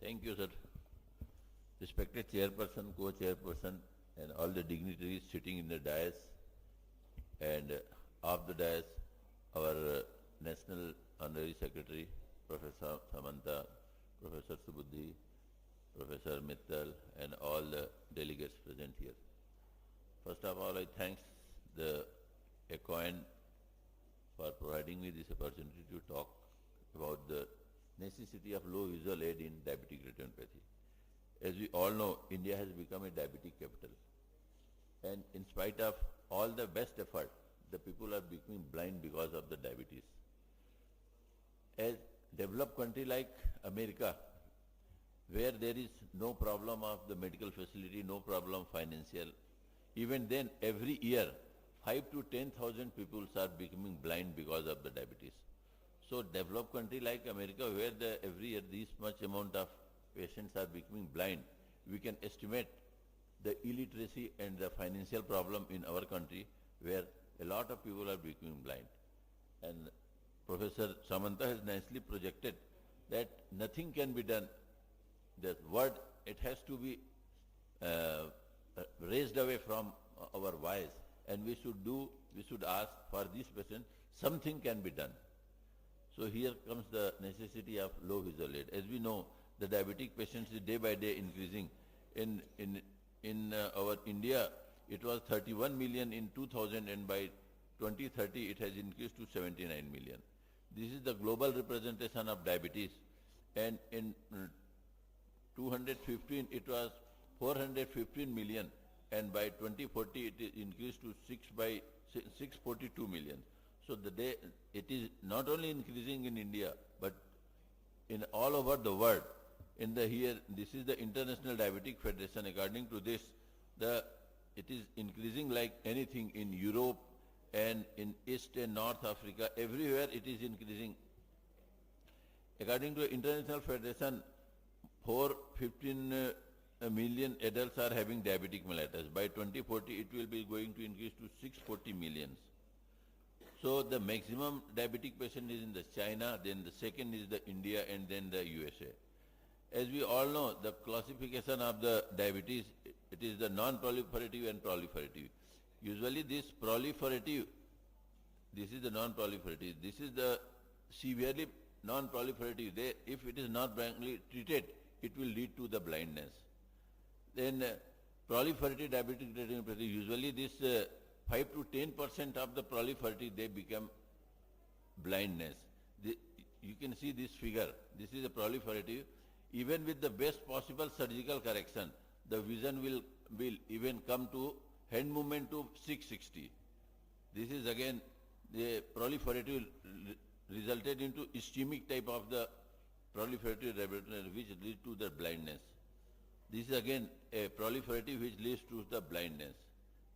Thank you, sir. Respected chairperson, co-chairperson, and all the dignitaries sitting in the dais, and off the dais, our National Honorary Secretary, Professor Samanta, Professor Subuddhi, Professor Mittal, and all the delegates present here. First of all, I thank the ECOIN for providing me this opportunity to talk about the necessity of low visual aid in diabetic retinopathy. As we all know, India has become a diabetic capital. And in spite of all the best effort, the people are becoming blind because of the diabetes. As developed country like America, where there is no problem of the medical facility, no problem financial, even then every year 5 to 10,000 people are becoming blind because of the diabetes. So developed country like America, where every year this much amount of patients are becoming blind, we can estimate the illiteracy and the financial problem in our country, where a lot of people are becoming blind. And Professor Samanta has nicely projected that nothing can be done. The word, it has to be raised away from our voice, and we should ask for this patient, something can be done. So here comes the necessity of low visual aid. As we know, the diabetic patients is day by day increasing. In our India, it was 31 million in 2000, and by 2030 it has increased to 79 million. This is the global representation of diabetes, and in 215 it was 415 million, and by 2040 it is increased to 642 million. So it is not only increasing in India, but in all over the world. This is the International Diabetic Federation. According to this, it is increasing like anything in Europe and in East and North Africa. Everywhere it is increasing. According to International Federation, 415 million adults are having diabetic mellitus. By 2040, it will be going to increase to 640 millions. So the maximum diabetic patient is in the China, then the second is the India, and then the USA. As we all know, the classification of the diabetes, it is the non-proliferative and proliferative. Usually this proliferative, this is the non-proliferative, this is the severely non-proliferative. If it is not blindly treated, it will lead to the blindness. Then proliferative diabetic retinopathy, usually this 5 to 10% of the proliferative, they become blindness. You can see this figure. This is a proliferative. Even with the best possible surgical correction, the vision will even come to hand movement to 660. This is again the proliferative resulted into ischemic type of the proliferative retinopathy, which leads to the blindness. This is again a proliferative which leads to the blindness.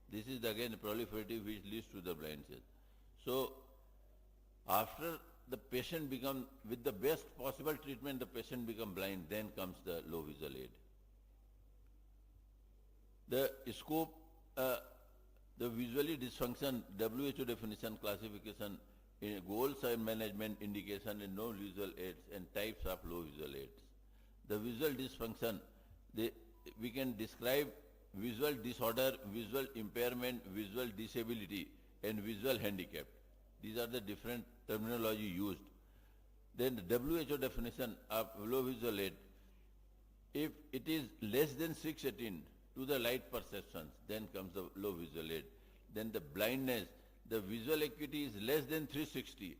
This is again a proliferative which leads to the blindness. So after the patient become, with the best possible treatment, the patient become blind, then comes the low visual aid. The scope, the visually dysfunction, WHO definition, classification, goals and management, indication, and no visual aids, and types of low visual aids. The visual dysfunction, we can describe visual disorder, visual impairment, visual disability, and visual handicap. These are the different terminology used. Then the WHO definition of low visual aid, if it is less than 618 to the light perceptions, then comes the low visual aid. Then the blindness, the visual acuity is less than 360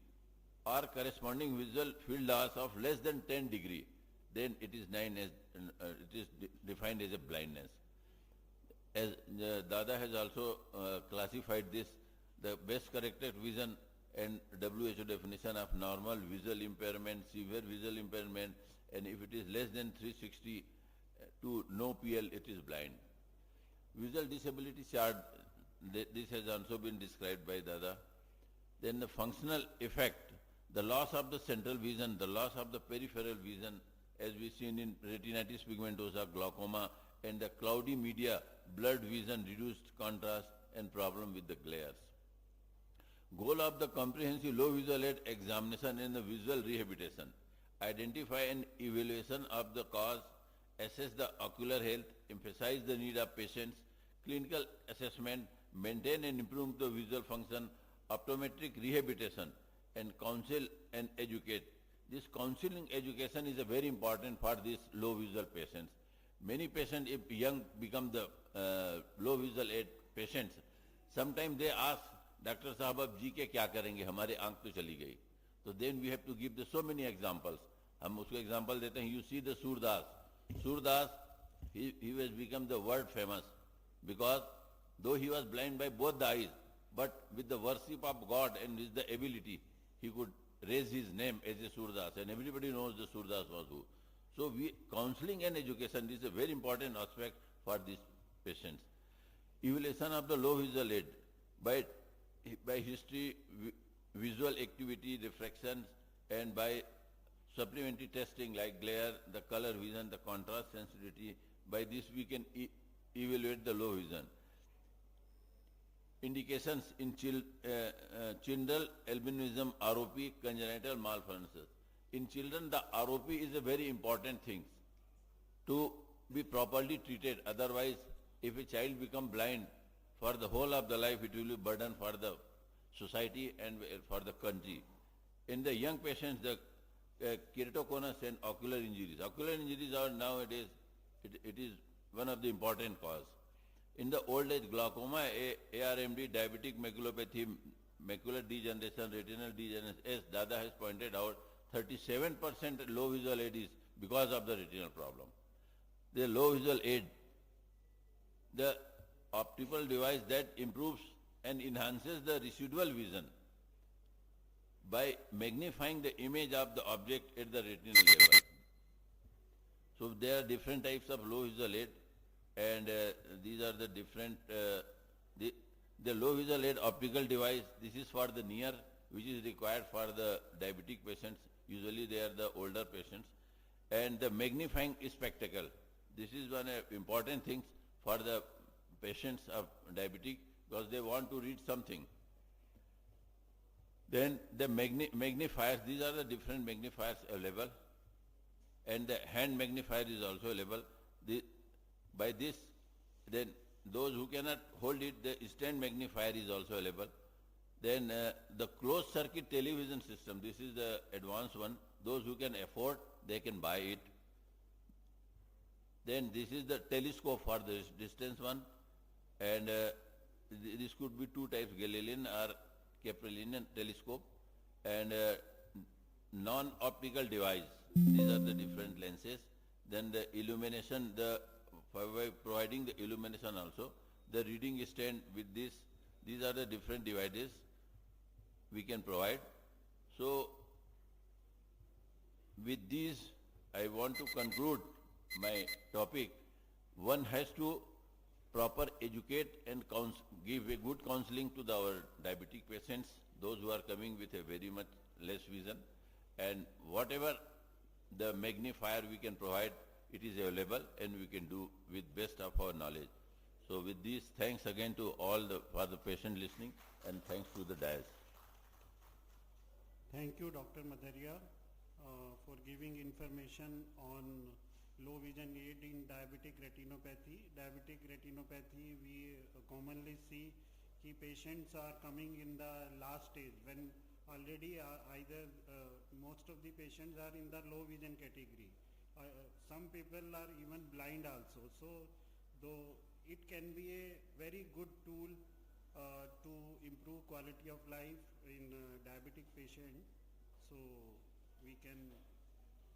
or corresponding visual field loss of less than 10 degree, then it is defined as a blindness. As Dada has also classified this, the best corrected vision and WHO definition of normal visual impairment, severe visual impairment, and if it is less than 360 to no PL, it is blind. Visual disability chart, this has also been described by Dada. Then the functional effect, the loss of the central vision, the loss of the peripheral vision, as we seen in retinitis pigmentosa, glaucoma, and the cloudy media, blurred vision, reduced contrast, and problem with the glares. Goal of the comprehensive low visual aid examination and the visual rehabilitation. identify an evaluation of the cause, assess the ocular health, emphasize the need of patients, clinical assessment, maintain and improve the visual function, optometric rehabilitation, and counsel and educate. This counseling education is a very important for these low visual patients. Many patients, if young, become the low visual aid patients. Sometimes they ask, Dr. Sahab, ab जी के क्या करेंगे? हमारे आंख तो चली गई. So then we have to give so many examples. हम उसको example देते हैं. You see the Surdas. Surdas, he has become the world famous because though he was blind by both the eyes, but with the worship of God and with the ability, he could raise his name as a Surdas, and everybody knows the Surdas was who. So counseling and education is a very important aspect for these patients. Evaluation of the low visual aid by history, visual activity, refractions, and by supplementary testing like glare, the color vision, the contrast sensitivity. By this we can evaluate the low vision. Indications in children, albinism, ROP, congenital malformations. In children, the ROP is a very important thing to be properly treated. Otherwise, if a child becomes blind for the whole of the life, it will be a burden for the society and for the country. In the young patients, the keratoconus and ocular injuries. Ocular injuries are nowadays, it is one of the important cause. In the old age, glaucoma, ARMD, diabetic maculopathy, macular degeneration, retinal degeneration, as Dada has pointed out, 37% low visual aid is because of the retinal problem. The low visual aid, the optical device that improves and enhances the residual vision by magnifying the image of the object at the retinal level. So there are different types of low visual aid, and these are the different, the low visual aid optical device, this is for the near, which is required for the diabetic patients, usually they are the older patients, and the magnifying spectacle, this is one important thing for the patients of diabetic because they want to read something. Then the magnifiers, these are the different magnifiers available, and the hand magnifier is also available. By this, then those who cannot hold it, the stand magnifier is also available. Then the closed circuit television system, this is the advanced one. Those who can afford, they can buy it. Then this is the telescope for the distance one, and this could be two types, Galilean or Keplerian telescope, and non-optical device. These are the different lenses. Then the illumination, by providing the illumination also, the reading stand with this, these are the different devices we can provide. So with these, I want to conclude my topic. One has to proper educate and give a good counseling to our diabetic patients, those who are coming with a very much less vision, and whatever the magnifier we can provide, it is available and we can do with best of our knowledge. So with this, thanks again to all for the patient listening, and thanks to the dais. Thank you, Dr. Madharia, for giving information on low vision aid in diabetic retinopathy. Diabetic retinopathy, we commonly see कि patients are coming in the last stage when already either most of the patients are in the low vision category. Some people are even blind also. So though it can be a very good tool to improve quality of life in diabetic patient. So we can